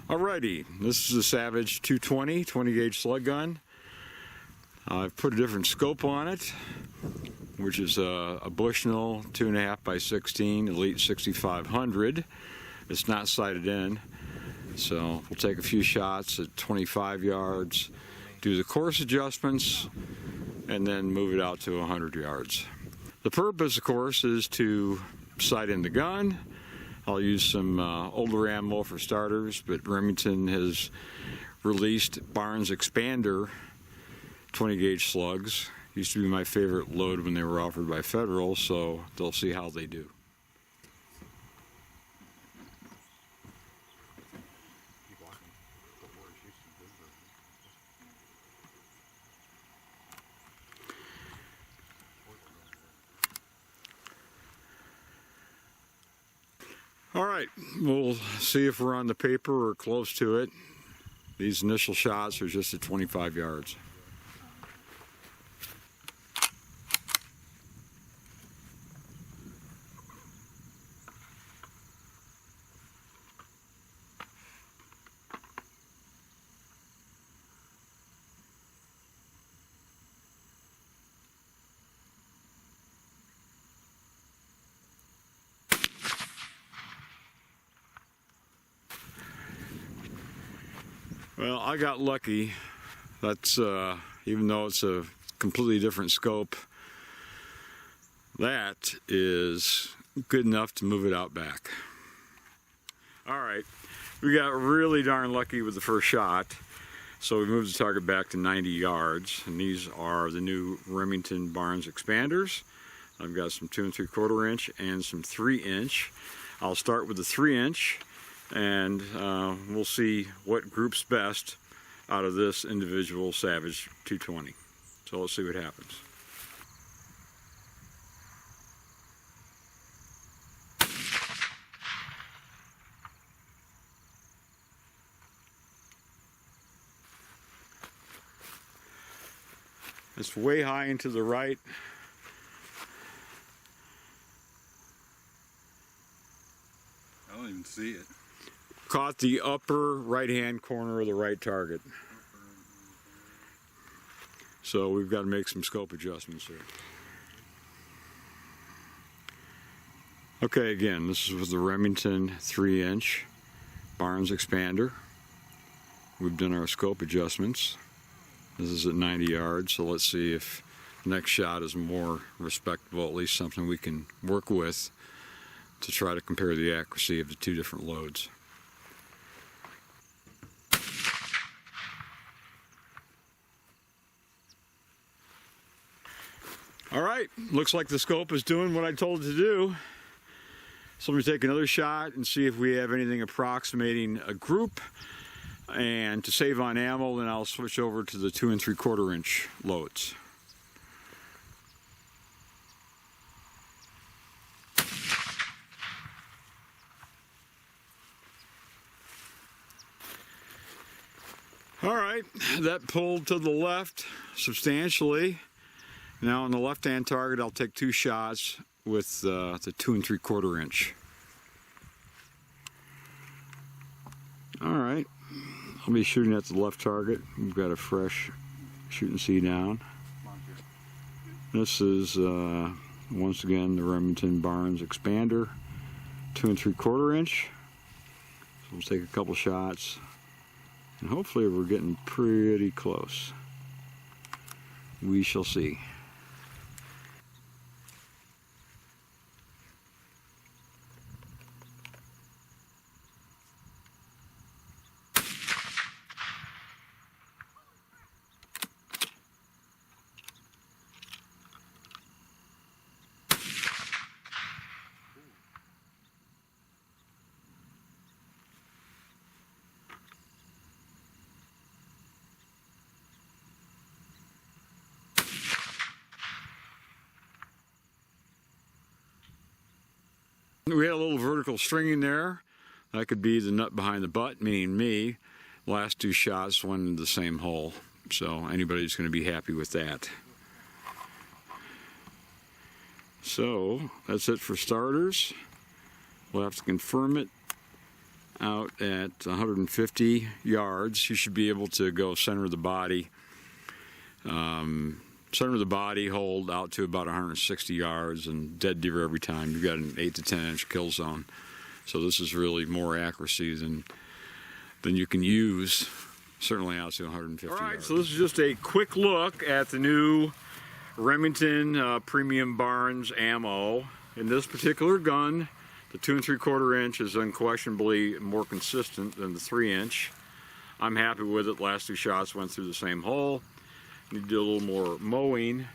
Alrighty, this is a Savage 220 20 gauge slug gun. I've put a different scope on it, which is a Bushnell 2.5 by 16 Elite 6500. It's not sighted in, so we'll take a few shots at 25 yards, do the course adjustments, and then move it out to 100 yards. The purpose, of course, is to sight in the gun. I'll use some older ammo for starters, but Remington has released Barnes Expander 20 gauge slugs. Used to be my favorite load when they were offered by Federal, so they'll see how they do. All right, we'll see if we're on the paper or close to it. These initial shots are just at 25 yards. Well, I got lucky. That's even though it's a completely different scope, that is good enough to move it out back. All right, we got really darn lucky with the first shot, so we moved the target back to 90 yards, and these are the new Remington-Barnes expanders. I've got some 2 3/4 inch and some 3 inch. I'll start with the 3 inch. And we'll see what groups best out of this individual Savage 220. So let's see what happens. It's way high into the right. I don't even see it. Caught the upper right-hand corner of the right target. So we've got to make some scope adjustments here. Okay, again, this is with the Remington 3 inch Barnes Expander. We've done our scope adjustments. This is at 90 yards, so let's see if the next shot is more respectable, at least something we can work with to try to compare the accuracy of the two different loads. All right, looks like the scope is doing what I told it to do. So let me take another shot and see if we have anything approximating a group. And to save on ammo, then I'll switch over to the 2 3/4 inch loads. All right, that pulled to the left substantially. Now on the left-hand target, I'll take 2 shots with the 2 3/4 inch. All right, I'll be shooting at the left target. We've got a fresh shoot and see down. This is once again the Remington-Barnes Expander 2 3/4 inch. So we'll take a couple shots, and hopefully we're getting pretty close. We shall see. We had a little vertical stringing there. That could be the nut behind the butt, meaning me. Last 2 shots went in the same hole, so anybody's going to be happy with that. So that's it for starters. We'll have to confirm it out at 150 yards. You should be able to go center of the body. Center of the body, hold out to about 160 yards, and dead deer every time. You've got an 8 to 10 inch kill zone. So this is really more accuracy than you can use, certainly out to 150 yards. All right, so this is just a quick look at the new Remington Premium-Barnes ammo. In this particular gun, the 2 3/4 inch is unquestionably more consistent than the 3 inch. I'm happy with it. Last 2 shots went through the same hole. Need to do a little more mowing,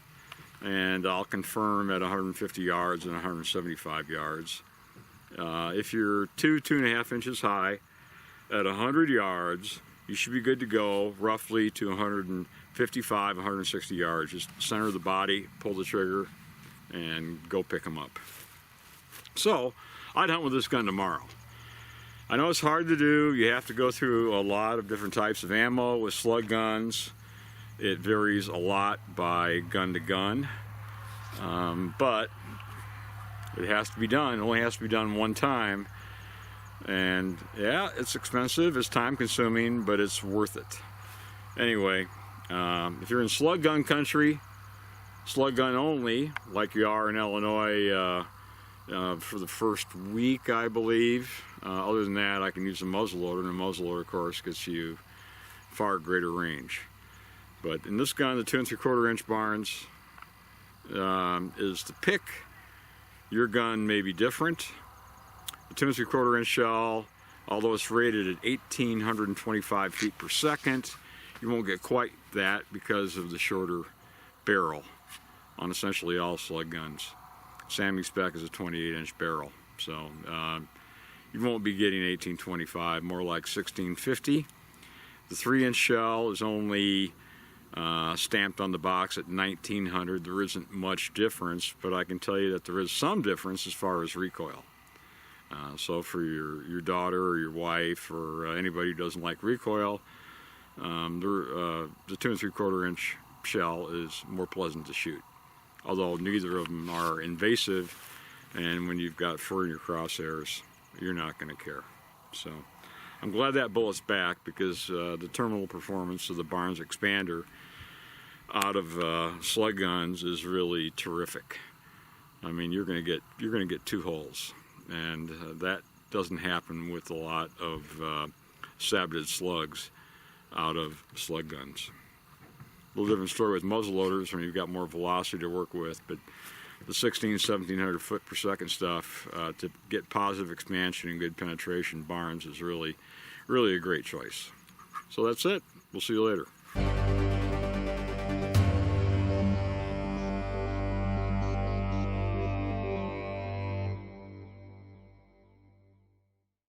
and I'll confirm at 150 yards and 175 yards. If you're 2.5 inches high at 100 yards, you should be good to go roughly to 155, 160 yards. Just center of the body, pull the trigger, and go pick them up. So, I'd hunt with this gun tomorrow. I know it's hard to do. You have to go through a lot of different types of ammo with slug guns. It varies a lot by gun to gun, but it has to be done. It only has to be done one time. And yeah, it's expensive, it's time consuming, but it's worth it. Anyway, if you're in slug gun country, slug gun only, like you are in Illinois for the first week, I believe. Other than that, I can use a muzzleloader, and a muzzleloader, of course, gets you far greater range. But in this gun, the 2 3/4 inch Barnes is the pick. Your gun may be different. The 2 3/4 inch shell, although it's rated at 1,825 feet per second, you won't get quite that because of the shorter barrel on essentially all slug guns. Sammy spec is a 28 inch barrel, so you won't be getting 1825, more like 1650. The 3 inch shell is only stamped on the box at 1900. There isn't much difference, but I can tell you that there is some difference as far as recoil. So for your daughter or your wife or anybody who doesn't like recoil, the 2 3/4 inch shell is more pleasant to shoot. Although neither of them are invasive, and when you've got fur in your crosshairs, you're not going to care. So I'm glad that bullet's back, because the terminal performance of the Barnes Expander out of slug guns is really terrific. I mean, you're going to get 2 holes, and that doesn't happen with a lot of sabbated slugs out of slug guns. A little different story with muzzle loaders when you've got more velocity to work with, but the 1,700 foot per second stuff, to get positive expansion and good penetration, Barnes is really a great choice. So that's it. We'll see you later.